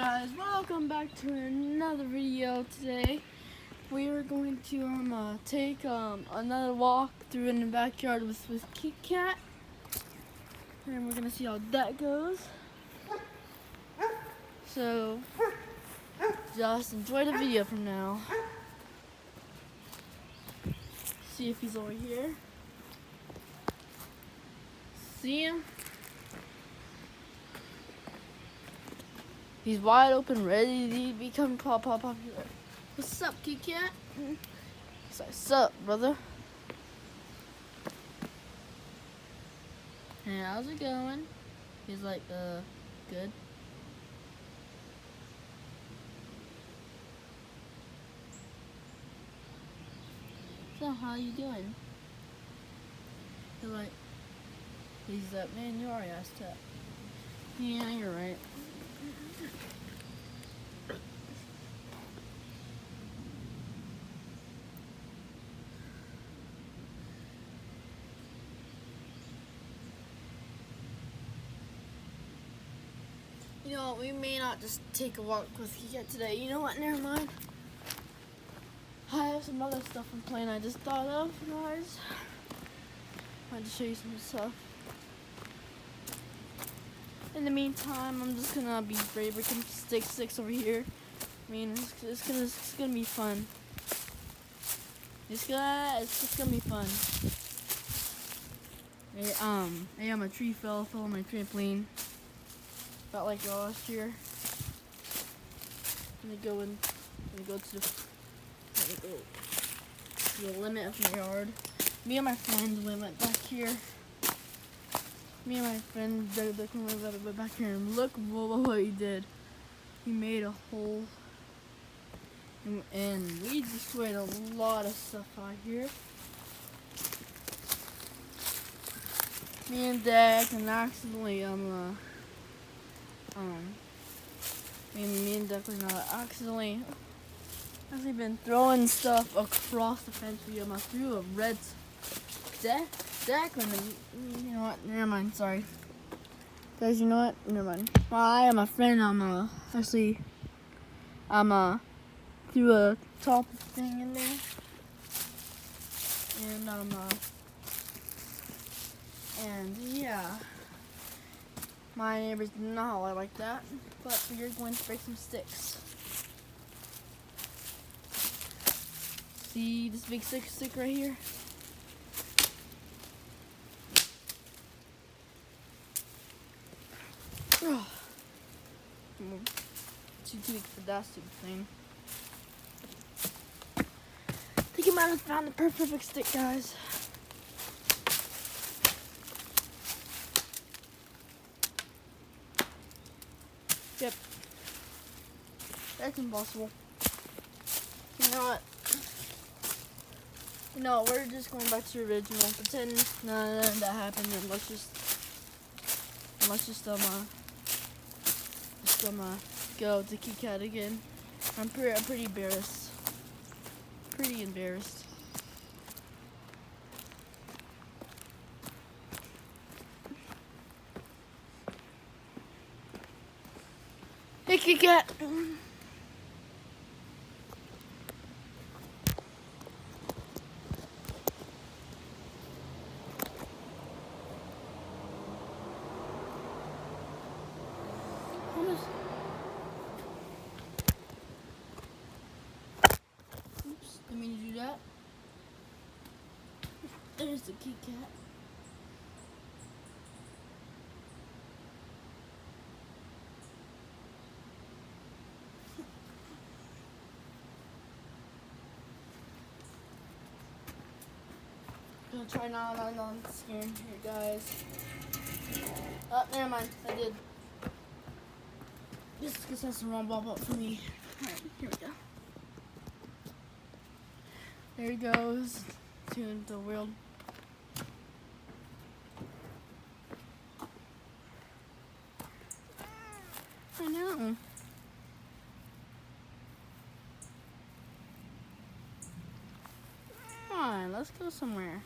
guys, welcome back to another video. Today we are going to take another walk through in the backyard with Kit Kat, and we're gonna see how that goes. So just enjoy the video from now. See if he's over here. See him? He's wide open, ready to become popular. What's up, Kit Kat? He's like, what's up, brother? Hey, how's it going? He's like, good. So, how you doing? He's like, man, you already asked that. Yeah, you're right. You know, we may not just take a walk with Kit Kat today. You know what? Never mind. I have some other stuff I'm playing I just thought of, guys. I wanted to show you some stuff. In the meantime, I'm just gonna be breaking sticks over here. I mean, it's gonna be fun. It's just gonna be fun. Hey, my tree fell on my trampoline. About like last year. I'm gonna go to the limit of my yard. Me and my friend went back here. Me and my friend dug back here, and look what he did. He made a hole, and we destroyed a lot of stuff out here. Me and Dad can accidentally me and Declan accidentally been throwing stuff across the fence. We threw a red Declan, you know what? Never mind. Sorry, guys. You know what? Never mind. I am a friend. Threw a top thing in there, and yeah. My neighbors did not like that, but we're going to break some sticks. See this big stick right here? Oh. Too big for that stupid thing. I think I might have found the perfect stick, guys. Yep. That's impossible. You know what? No, we're just going back to the original. Pretend none of that happened, and let's just go to Kit Kat again. I'm pretty embarrassed. Pretty embarrassed. Hey, Kit Kat. Oops, didn't mean to do that. There's the Kit Kat. I'm gonna try not on screen here, guys. Oh, never mind. I did. This is because that's the wrong ball up for me. Alright, here we go. There he goes to the world. I know. Come on, let's go somewhere.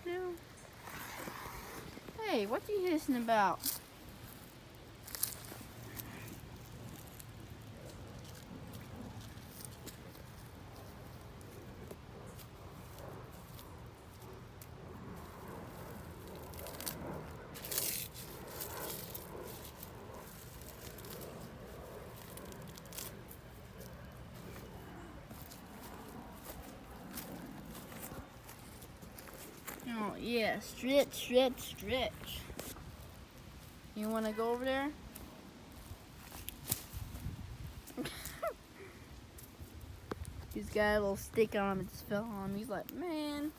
No. Hey, what you hissing about? Oh, yeah, stretch, stretch, stretch. You want to go over there? He's got a little stick on him. It just fell on him. He's like, man.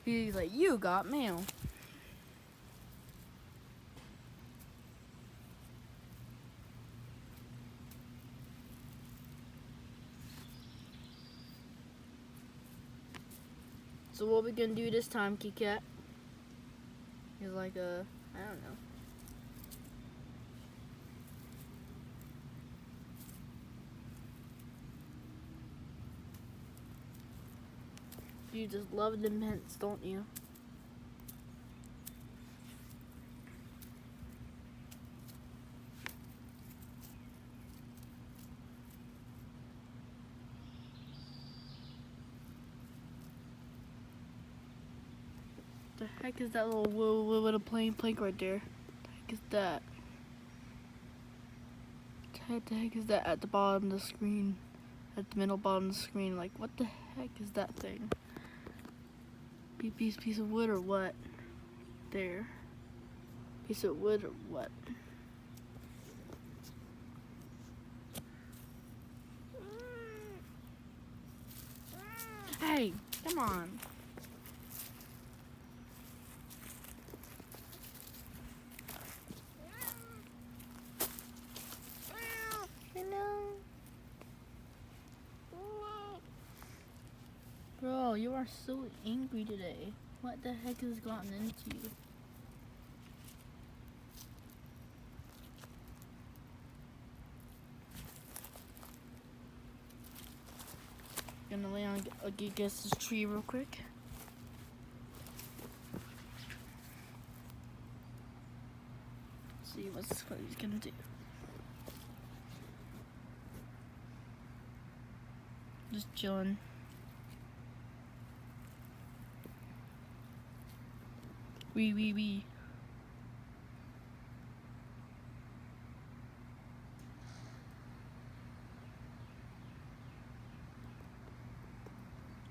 He's like, you got mail. So what we gonna do this time, Kit Kat? He's like, I don't know. You just love them hints, don't you? The heck is that little plain plank right there? The heck is that? The heck is that at the bottom of the screen? At the middle bottom of the screen, like what the heck is that thing? Piece of wood or what? There. Piece of wood or what? Hey, come on. Bro, you are so angry today. What the heck has gotten into you? Gonna lay on against this tree real quick. See what he's gonna do. Just chilling. Wee.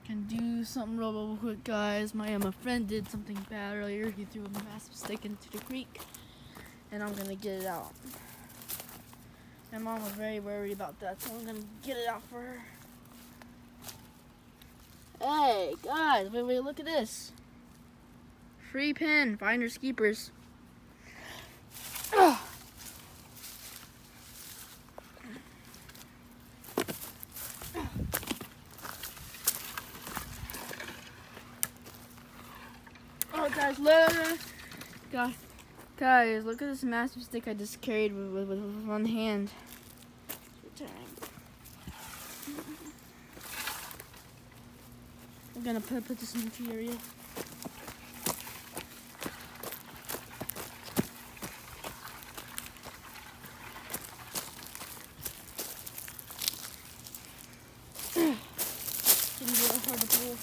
Can do something real quick, guys. My friend did something bad earlier. He threw a massive stick into the creek, and I'm gonna get it out. My mom was very worried about that, so I'm gonna get it out for her. Hey, guys, wait, look at this. Free pin, finders keepers. Oh, guys, look. Guys, look at this massive stick I just carried with one hand. I'm gonna put this in the tree area. Didn't get it hard to pull.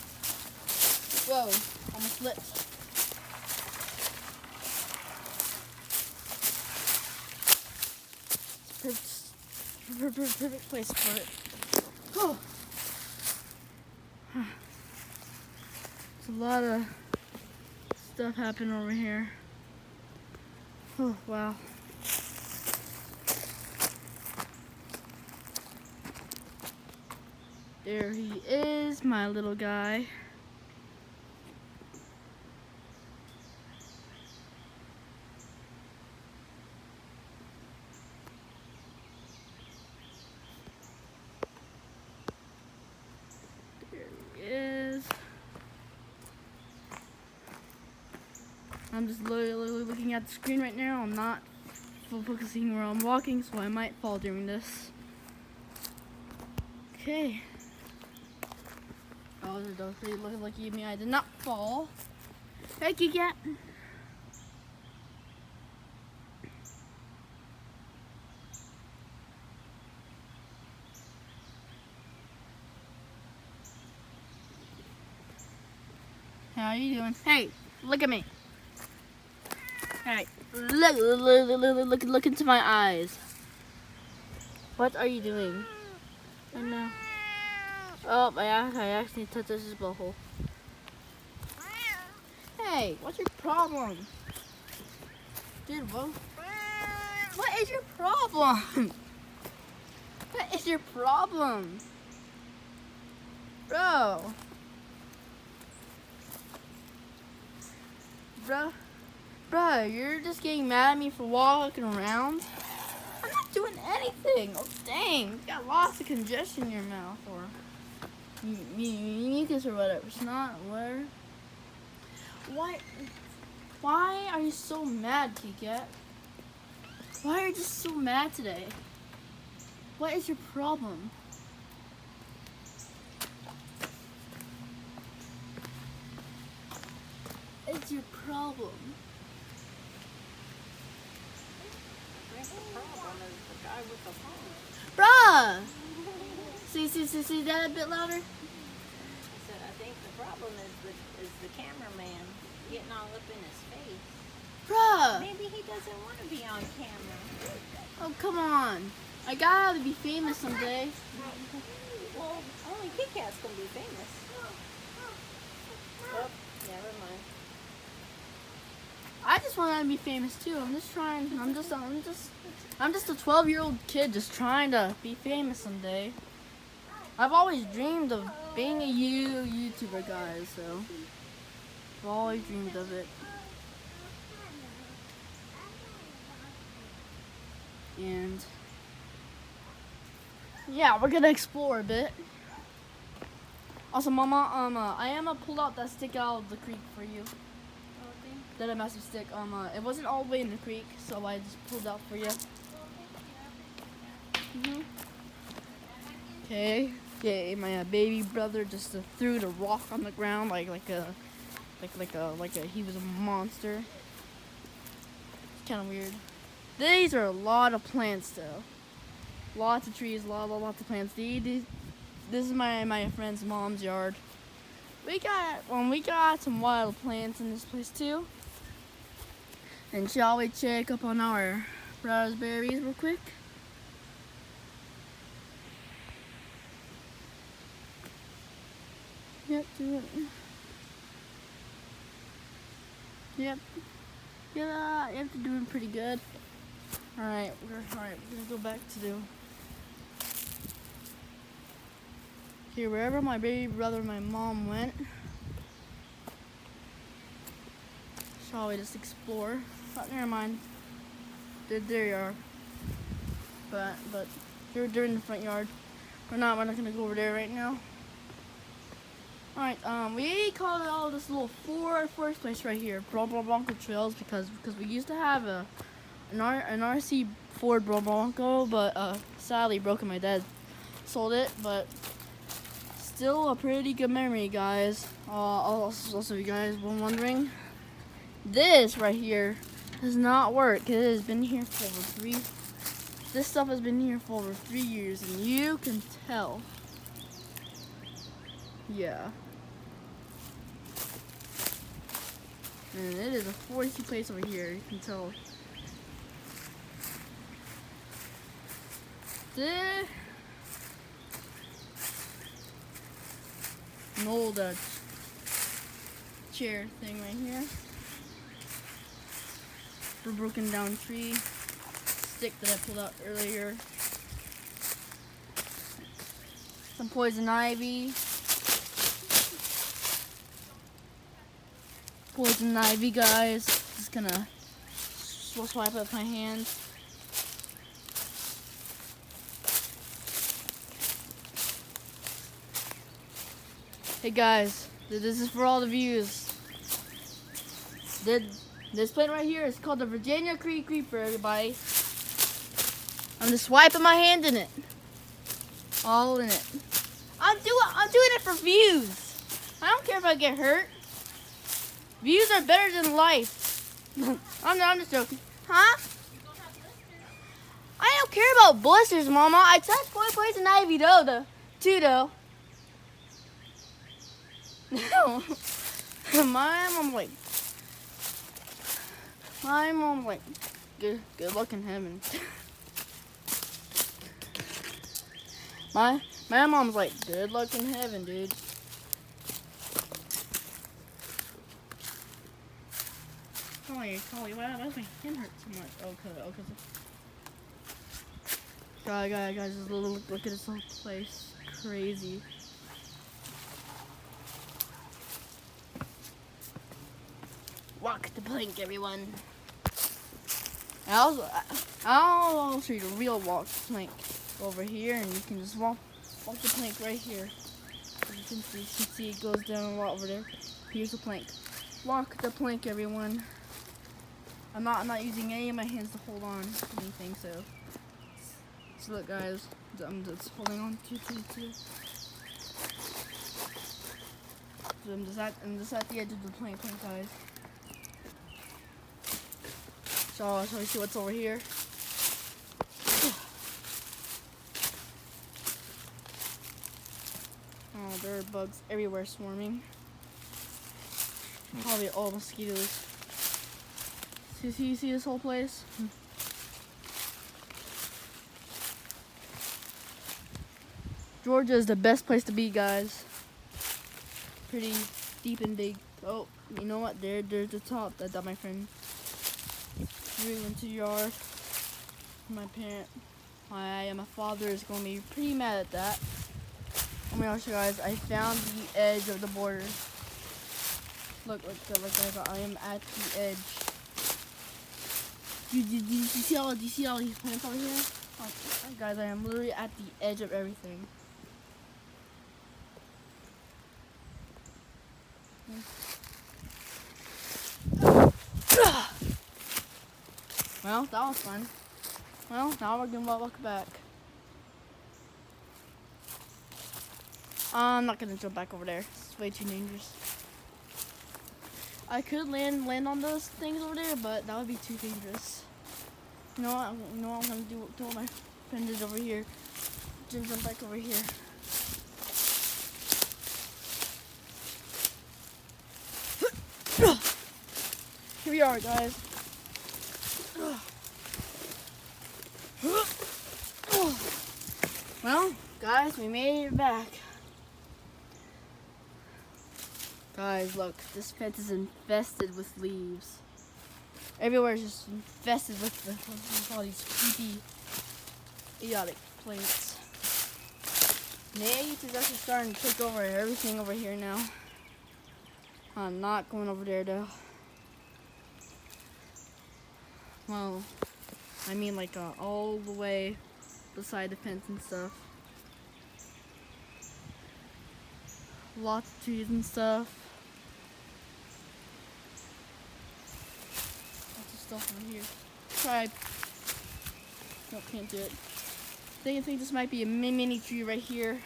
Whoa, almost slipped. Perfect place for it. Oh. There's a lot of stuff happening over here. Oh, wow. There he is, my little guy. There he is. I'm just literally looking at the screen right now. I'm not focusing where I'm walking, so I might fall during this. Okay. Oh, look at me. I did not fall. Hey, Kit Kat. How are you doing? Hey, look at me. Hey, look into my eyes. What are you doing? I know. Oh, I actually touched his butthole. Hey, what's your problem? Dude, what is your problem? What is your problem? Bro. Bro, you're just getting mad at me for walking around? I'm not doing anything. Oh, dang. You got lots of congestion in your mouth or mucus or whatever. It's not where. Why are you so mad, Kit Kat? Why are you just so mad today? What is your problem? It's your problem. I think the problem is the guy with the phone. Bruh! See that a bit louder? I said, I think the problem is the cameraman getting all up in his face. Bruh! Maybe he doesn't want to be on camera. Oh, come on. I gotta be famous someday. Well, only Kit Kat's gonna be famous. Oh, never mind. I just want to be famous too. I'm just a 12-year-old kid just trying to be famous someday. I've always dreamed of being a YouTuber, guys, so I've always dreamed of it. And yeah, we're gonna explore a bit. Also, Mama, I am gonna pull out that stick out of the creek for you. That a massive stick. It wasn't all the way in the creek, so I just pulled out for you. Okay. Okay, my baby brother just threw the rock on the ground like he was a monster. It's kind of weird. These are a lot of plants, though. Lots of trees, lots of plants. This is my friend's mom's yard. We got some wild plants in this place too. And shall we check up on our raspberries real quick? Yep, do it. Yep. Yeah, you're doing pretty good. Alright, we're gonna go back to do here wherever my baby brother and my mom went. Shall we just explore? Oh, never mind. There you are. But they're in the front yard. We're not gonna go over there right now. Alright, we called all this little forest place right here Bronco Trails because we used to have an RC Ford Bronco, but sadly broke and my dad sold it, but still a pretty good memory, guys. Also, you guys were wondering, this right here does not work. It has been here for this stuff has been here for over 3 years, and you can tell. Yeah. And it is a foresty place over here, you can tell. An old chair thing right here. A broken down tree. Stick that I pulled out earlier. Some poison ivy. Poison ivy, guys. Just gonna swipe up my hand. Hey guys, this is for all the views. This plant right here is called the Virginia Creek Creeper, everybody. I'm just swiping my hand in it. All in it. I'm doing it for views. I don't care if I get hurt. Views are better than life. I'm just joking. Huh? I don't care about blisters, Mama. I touched poison ivy too though. No. My mom like, good luck in heaven. My mom's like, good luck in heaven, dude. Collie, why does my hand hurt so much? Okay. Guys, just look at this whole place. Crazy. Walk the plank, everyone. I'll show you the real walk plank over here, and you can just walk the plank right here. You can see it goes down a lot over there. Here's the plank. Walk the plank, everyone. I'm not using any of my hands to hold on to anything, so look, guys. I'm just holding on to. So I'm just at the edge of the plank, guys. So shall we see what's over here? Oh, there are bugs everywhere swarming. Probably all mosquitoes. You see this whole place? Georgia is the best place to be, guys. Pretty deep and big. Oh, you know what? There's the top that my friend threw into the yard. My father is going to be pretty mad at that. Oh my gosh, guys! I found the edge of the border. Look, guys! I am at the edge. Do you see all these plants over here? Oh, guys, I am literally at the edge of everything. Well, that was fun. Well, now we're gonna walk back. I'm not gonna jump back over there. It's way too dangerous. I could land on those things over there, but that would be too dangerous. You know what I'm gonna do what my friend is over here. Jump back over here. Here we are, guys. Well, guys, we made it back. Guys, look, this fence is infested with leaves. Everywhere is just infested with all these creepy, idiotic plants. Nate is actually starting to take over everything over here now. I'm not going over there though. Well, I mean like all the way beside the fence and stuff. Lots of trees and stuff. Lots of stuff over here. Tried. Nope, can't do it. I think this might be a mini tree right here.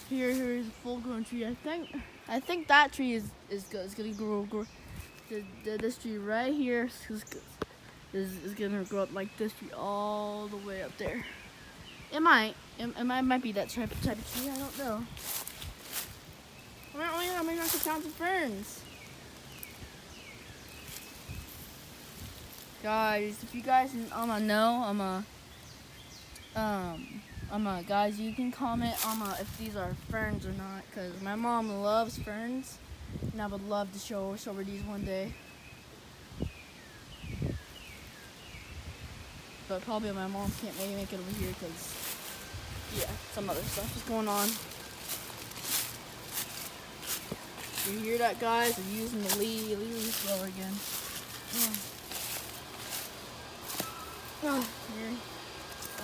Here is a full-grown tree. I think that tree is good. It's gonna grow. This tree right here is gonna grow up like this tree all the way up there. It might be that type of tree. I don't know. I'm gonna count the ferns. Guys, if you guys know, guys, you can comment if these are ferns or not, because my mom loves ferns, and I would love to show her these one day. But probably my mom can't maybe make it over here because, yeah, some other stuff is going on. You hear that, guys? They're using the leaf blower again. Here.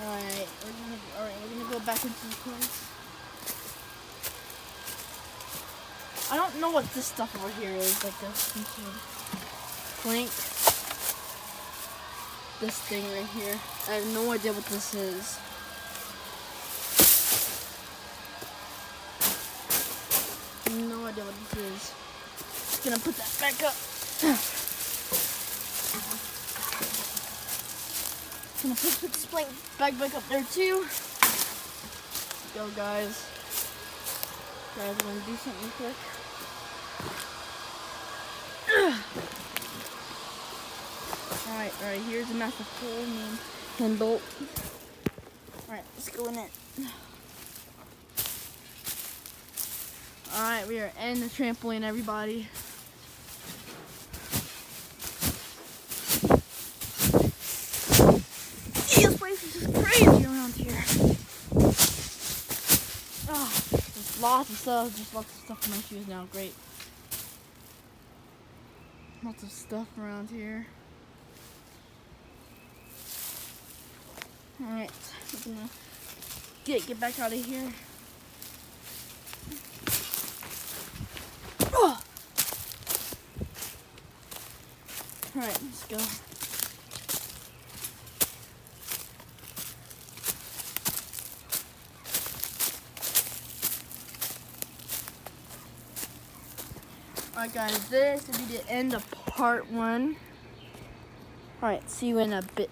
Alright, we're gonna go back into the place. I don't know what this stuff over here is, like this plank. This thing right here. I have no idea what this is. idea what this is. Just gonna put that back up. Gonna put this bag back up there too. Go, guys. Guys, I'm gonna do something quick. Alright, here's a massive hole and bolt. Alright, let's go in it. Alright, we are in the trampoline, everybody. This place is just crazy around here. Oh, there's lots of stuff. Just lots of stuff in my shoes now. Great. Lots of stuff around here. Alright, we're gonna get back out of here. Oh. Alright, let's go. Alright guys, this will be the end of part 1. Alright, see you in a bit.